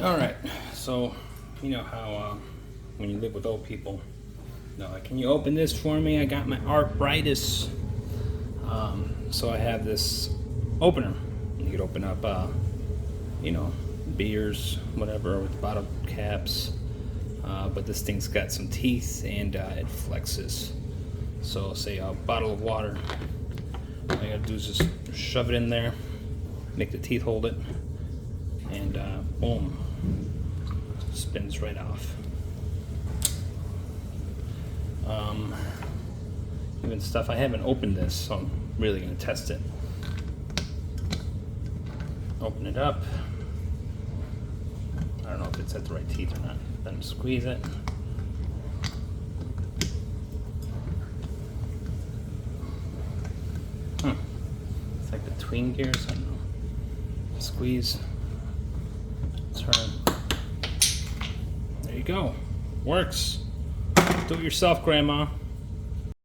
All right, so you know how when you live with old people, like, can you open this for me? I got my arthritis. So I have this opener. You could open up, beers, whatever, with bottle caps. But this thing's got some teeth and it flexes. So say a bottle of water. All you gotta do is just shove it in there, make the teeth hold it, and boom, spins right off. Even stuff, I haven't opened this, so I'm really gonna test it. Open it up. I don't know if it's at the right teeth or not. Then squeeze it. It's like between gears, I don't know. Squeeze. Turn. There you go. Works. Do it yourself, Grandma.